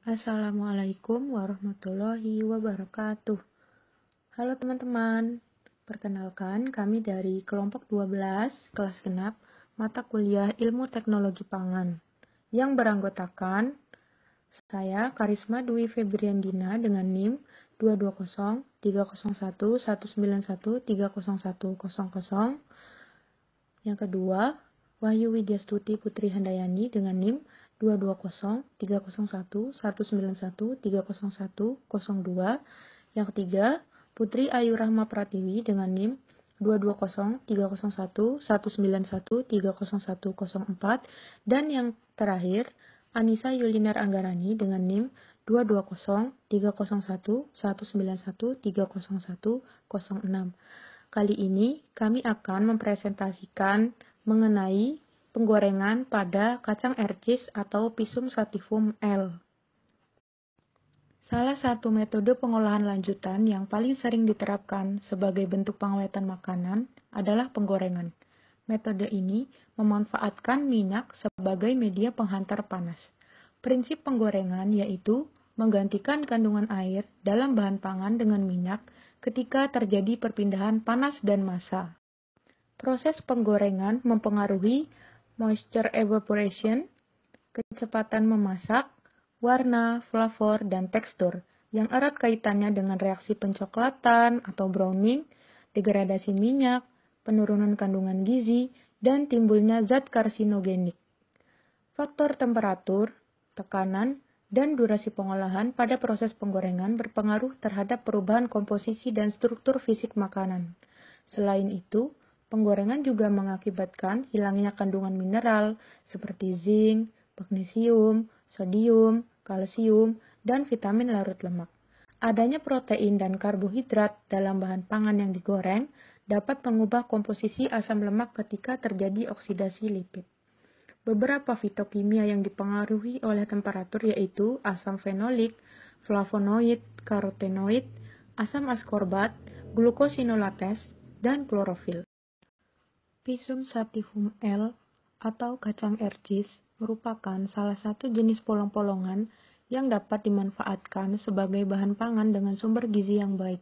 Assalamualaikum warahmatullahi wabarakatuh. Halo teman-teman, perkenalkan kami dari kelompok 12 kelas genap mata kuliah Ilmu Teknologi Pangan yang beranggotakan saya Karisma Dwi Febriandina dengan NIM 22030119191301000. Yang kedua, Wahyu Widyastuti Putri Handayani dengan NIM 220301191301002. Yang ketiga, Putri Ayu Rahma Pratiwi dengan NIM 220301191301004. Dan yang terakhir, Anissa Yulinar Anggarani dengan NIM 220301191301006. Kali ini kami akan mempresentasikan mengenai penggorengan pada kacang ercis atau Pisum sativum L. Salah satu metode pengolahan lanjutan yang paling sering diterapkan sebagai bentuk pengawetan makanan adalah penggorengan. Metode ini memanfaatkan minyak sebagai media penghantar panas. Prinsip penggorengan yaitu menggantikan kandungan air dalam bahan pangan dengan minyak ketika terjadi perpindahan panas dan massa. Proses penggorengan mempengaruhi moisture evaporation, kecepatan memasak, warna, flavor, dan tekstur yang erat kaitannya dengan reaksi pencoklatan atau browning, degradasi minyak, penurunan kandungan gizi, dan timbulnya zat karsinogenik. Faktor temperatur, tekanan, dan durasi pengolahan pada proses penggorengan berpengaruh terhadap perubahan komposisi dan struktur fisik makanan. Selain itu, penggorengan juga mengakibatkan hilangnya kandungan mineral seperti zinc, magnesium, sodium, kalsium, dan vitamin larut lemak. Adanya protein dan karbohidrat dalam bahan pangan yang digoreng dapat mengubah komposisi asam lemak ketika terjadi oksidasi lipid. Beberapa fitokimia yang dipengaruhi oleh temperatur yaitu asam fenolik, flavonoid, karotenoid, asam askorbat, glukosinolates, dan klorofil. Pisum sativum L atau kacang ercis merupakan salah satu jenis polong-polongan yang dapat dimanfaatkan sebagai bahan pangan dengan sumber gizi yang baik.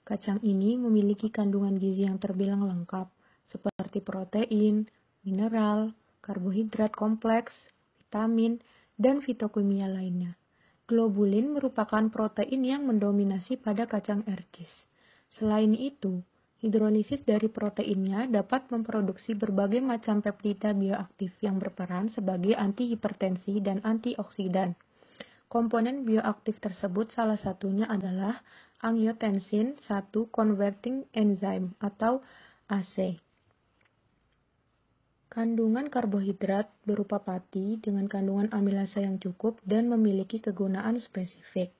Kacang ini memiliki kandungan gizi yang terbilang lengkap, seperti protein, mineral, karbohidrat kompleks, vitamin, dan fitokimia lainnya. Globulin merupakan protein yang mendominasi pada kacang ercis. Selain itu, hidrolisis dari proteinnya dapat memproduksi berbagai macam peptida bioaktif yang berperan sebagai antihipertensi dan antioksidan. Komponen bioaktif tersebut salah satunya adalah angiotensin 1 converting enzyme atau AC. Kandungan karbohidrat berupa pati dengan kandungan amilasa yang cukup dan memiliki kegunaan spesifik.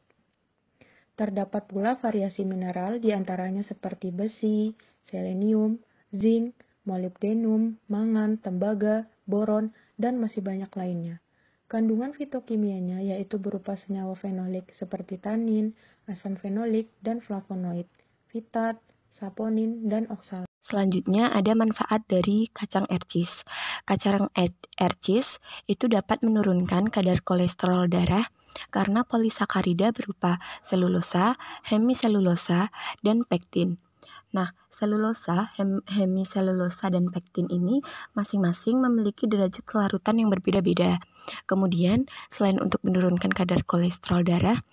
Terdapat pula variasi mineral diantaranya seperti besi, selenium, zinc, molybdenum, mangan, tembaga, boron, dan masih banyak lainnya. Kandungan fitokimianya yaitu berupa senyawa fenolik seperti tanin, asam fenolik, dan flavonoid, fitat, saponin, dan oksalat. Selanjutnya ada manfaat dari kacang ercis. Kacang ercis itu dapat menurunkan kadar kolesterol darah karena polisakarida berupa selulosa, hemiselulosa, dan pektin. Nah, selulosa, hemiselulosa, dan pektin ini masing-masing memiliki derajat kelarutan yang berbeda-beda. Kemudian, selain untuk menurunkan kadar kolesterol darah,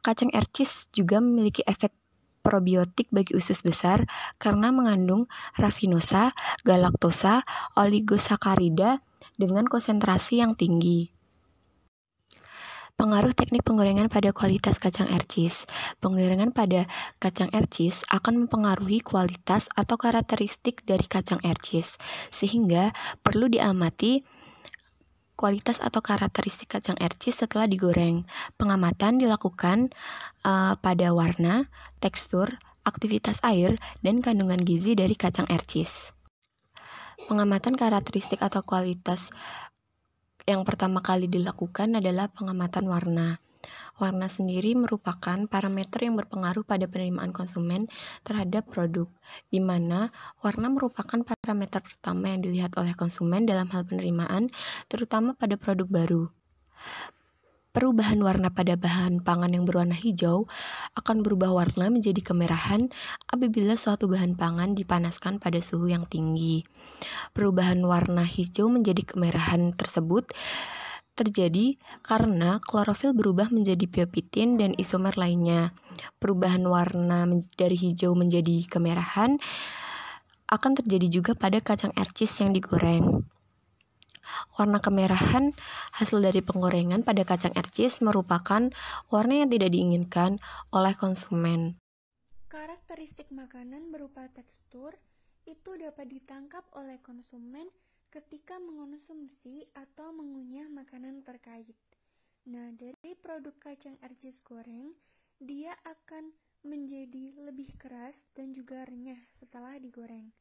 kacang ercis juga memiliki efek probiotik bagi usus besar karena mengandung rafinosa, galaktosa, oligosakarida dengan konsentrasi yang tinggi. Pengaruh teknik penggorengan pada kualitas kacang ercis. Penggorengan pada kacang ercis akan mempengaruhi kualitas atau karakteristik dari kacang ercis, sehingga perlu diamati kualitas atau karakteristik kacang ercis setelah digoreng. Pengamatan dilakukan pada warna, tekstur, aktivitas air, dan kandungan gizi dari kacang ercis. Pengamatan karakteristik atau kualitas yang pertama kali dilakukan adalah pengamatan warna. Warna sendiri merupakan parameter yang berpengaruh pada penerimaan konsumen terhadap produk, di mana warna merupakan parameter pertama yang dilihat oleh konsumen dalam hal penerimaan, terutama pada produk baru. Perubahan warna pada bahan pangan yang berwarna hijau akan berubah warna menjadi kemerahan apabila suatu bahan pangan dipanaskan pada suhu yang tinggi. Perubahan warna hijau menjadi kemerahan tersebut terjadi karena klorofil berubah menjadi biopitin dan isomer lainnya. Perubahan warna dari hijau menjadi kemerahan akan terjadi juga pada kacang ercis yang digoreng. Warna kemerahan hasil dari penggorengan pada kacang ercis merupakan warna yang tidak diinginkan oleh konsumen. Karakteristik makanan berupa tekstur itu dapat ditangkap oleh konsumen ketika mengonsumsi atau mengunyah makanan terkait. Nah, dari produk kacang ercis goreng, dia akan menjadi lebih keras dan juga renyah setelah digoreng.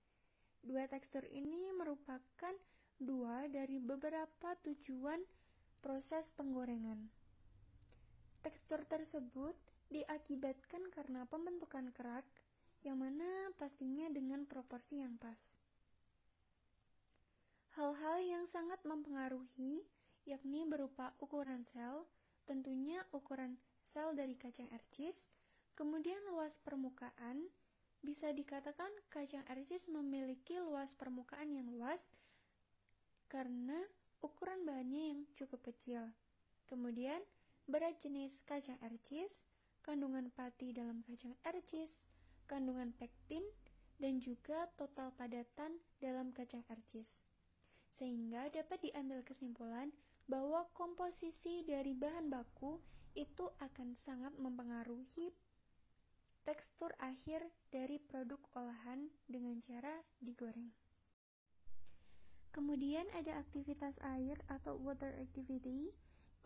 Dua tekstur ini merupakan dua dari beberapa tujuan proses penggorengan. Tekstur tersebut diakibatkan karena pembentukan kerak, yang mana pastinya dengan proporsi yang pas. Hal-hal yang sangat mempengaruhi yakni berupa ukuran sel, tentunya ukuran sel dari kacang ercis, kemudian luas permukaan. Bisa dikatakan kacang ercis memiliki luas permukaan yang luas karena ukuran bahannya yang cukup kecil. Kemudian berat jenis kacang ercis, kandungan pati dalam kacang ercis, kandungan pektin, dan juga total padatan dalam kacang ercis. Sehingga dapat diambil kesimpulan bahwa komposisi dari bahan baku itu akan sangat mempengaruhi tekstur akhir dari produk olahan dengan cara digoreng. Kemudian ada aktivitas air atau water activity.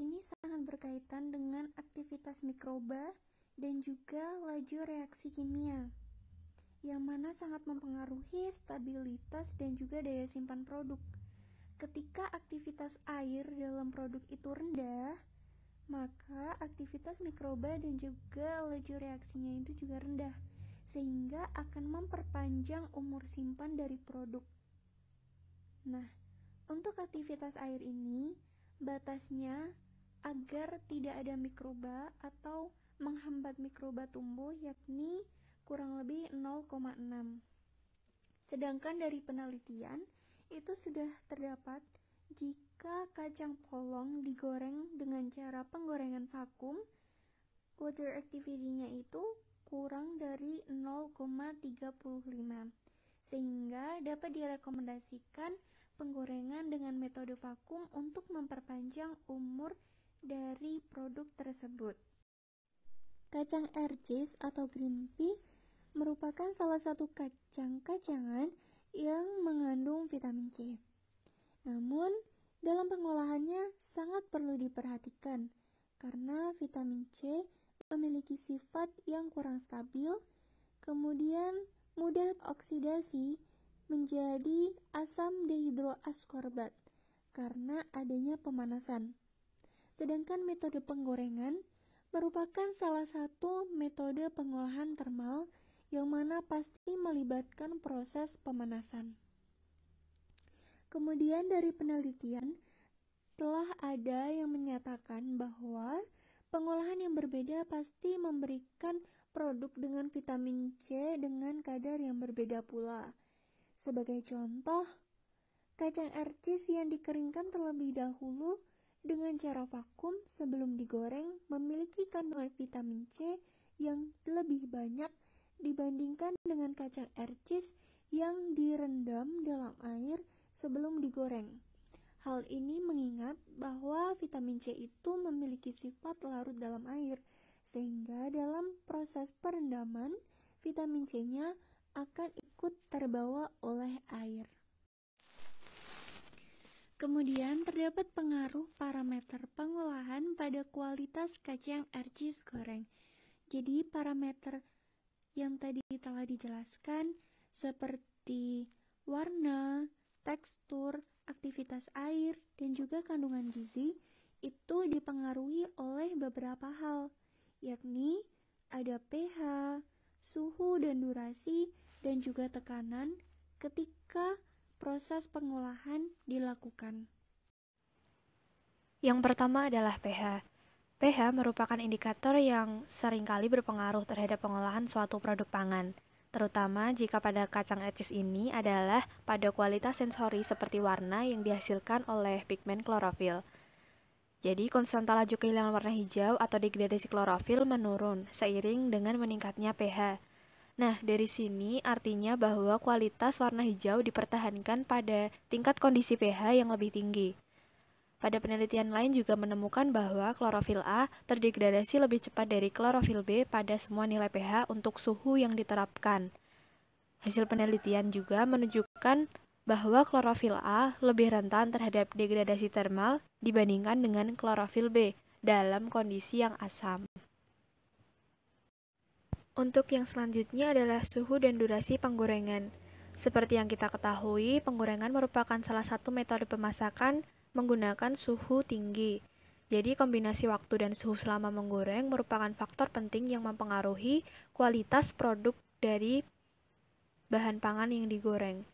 Ini sangat berkaitan dengan aktivitas mikroba dan juga laju reaksi kimia, yang mana sangat mempengaruhi stabilitas dan juga daya simpan produk. Ketika aktivitas air dalam produk itu rendah, maka aktivitas mikroba dan juga laju reaksinya itu juga rendah, sehingga akan memperpanjang umur simpan dari produk. Nah, untuk aktivitas air ini, batasnya agar tidak ada mikroba atau menghambat mikroba tumbuh yakni kurang lebih 0,6. Sedangkan dari penelitian, itu sudah terdapat jika kacang polong digoreng dengan cara penggorengan vakum, water activity-nya itu kurang dari 0,35, sehingga dapat direkomendasikan penggorengan dengan metode vakum untuk memperpanjang umur dari produk tersebut. Kacang ercis atau green pea merupakan salah satu kacang-kacangan yang mengandung vitamin C. Namun, dalam pengolahannya sangat perlu diperhatikan karena vitamin C memiliki sifat yang kurang stabil, kemudian mudah oksidasi menjadi asam dehidroaskorbat karena adanya pemanasan. Sedangkan metode penggorengan merupakan salah satu metode pengolahan termal yang mana pasti melibatkan proses pemanasan. Kemudian dari penelitian telah ada yang menyatakan bahwa pengolahan yang berbeda pasti memberikan produk dengan vitamin C dengan kadar yang berbeda pula. Sebagai contoh, kacang ercis yang dikeringkan terlebih dahulu dengan cara vakum sebelum digoreng memiliki kandungan vitamin C yang lebih banyak dibandingkan dengan kacang ercis yang direndam dalam air sebelum digoreng. Hal ini mengingat bahwa vitamin C itu memiliki sifat larut dalam air, sehingga dalam proses perendaman, vitamin C-nya akan ikut terbawa oleh air. Kemudian terdapat pengaruh parameter pengolahan pada kualitas kacang ercis goreng. Jadi parameter yang tadi telah dijelaskan seperti warna, tekstur, aktivitas air, dan juga kandungan gizi itu dipengaruhi oleh beberapa hal, yakni ada pH, suhu dan durasi, dan juga tekanan ketika proses pengolahan dilakukan. Yang pertama adalah pH. pH merupakan indikator yang seringkali berpengaruh terhadap pengolahan suatu produk pangan, terutama jika pada kacang ecis ini adalah pada kualitas sensori seperti warna yang dihasilkan oleh pigmen klorofil. Jadi, konstanta laju kehilangan warna hijau atau degradasi klorofil menurun seiring dengan meningkatnya pH. Nah, dari sini artinya bahwa kualitas warna hijau dipertahankan pada tingkat kondisi pH yang lebih tinggi. Pada penelitian lain juga menemukan bahwa klorofil A terdegradasi lebih cepat dari klorofil B pada semua nilai pH untuk suhu yang diterapkan. Hasil penelitian juga menunjukkan bahwa klorofil A lebih rentan terhadap degradasi termal dibandingkan dengan klorofil B dalam kondisi yang asam. Untuk yang selanjutnya adalah suhu dan durasi penggorengan. Seperti yang kita ketahui, penggorengan merupakan salah satu metode pemasakan menggunakan suhu tinggi. Jadi kombinasi waktu dan suhu selama menggoreng merupakan faktor penting yang mempengaruhi kualitas produk dari bahan pangan yang digoreng.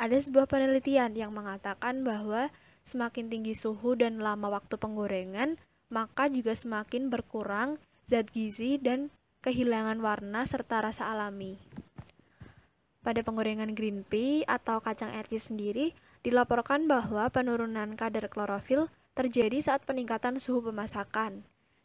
Ada sebuah penelitian yang mengatakan bahwa semakin tinggi suhu dan lama waktu penggorengan, maka juga semakin berkurang zat gizi dan kehilangan warna serta rasa alami. Pada penggorengan green pea atau kacang ercis sendiri, dilaporkan bahwa penurunan kadar klorofil terjadi saat peningkatan suhu pemasakan.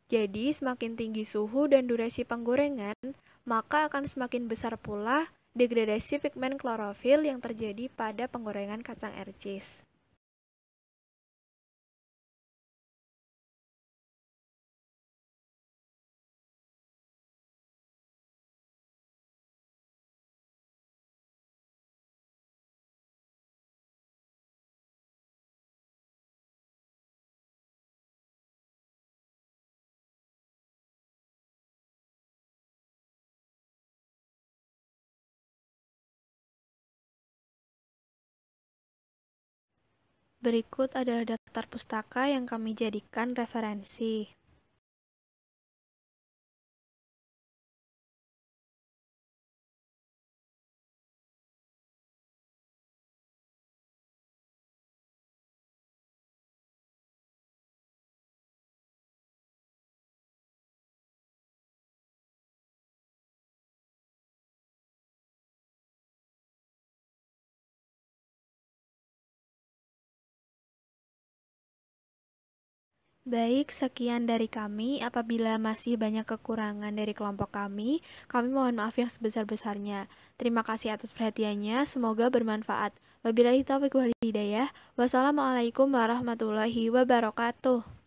Jadi, semakin tinggi suhu dan durasi penggorengan, maka akan semakin besar pula degradasi pigmen klorofil yang terjadi pada penggorengan kacang ercis. Berikut adalah daftar pustaka yang kami jadikan referensi. Baik, sekian dari kami. Apabila masih banyak kekurangan dari kelompok kami mohon maaf yang sebesar-besarnya. Terima kasih atas perhatiannya, semoga bermanfaat. Wabillahi taufiq wal hidayah. Wassalamualaikum warahmatullahi wabarakatuh.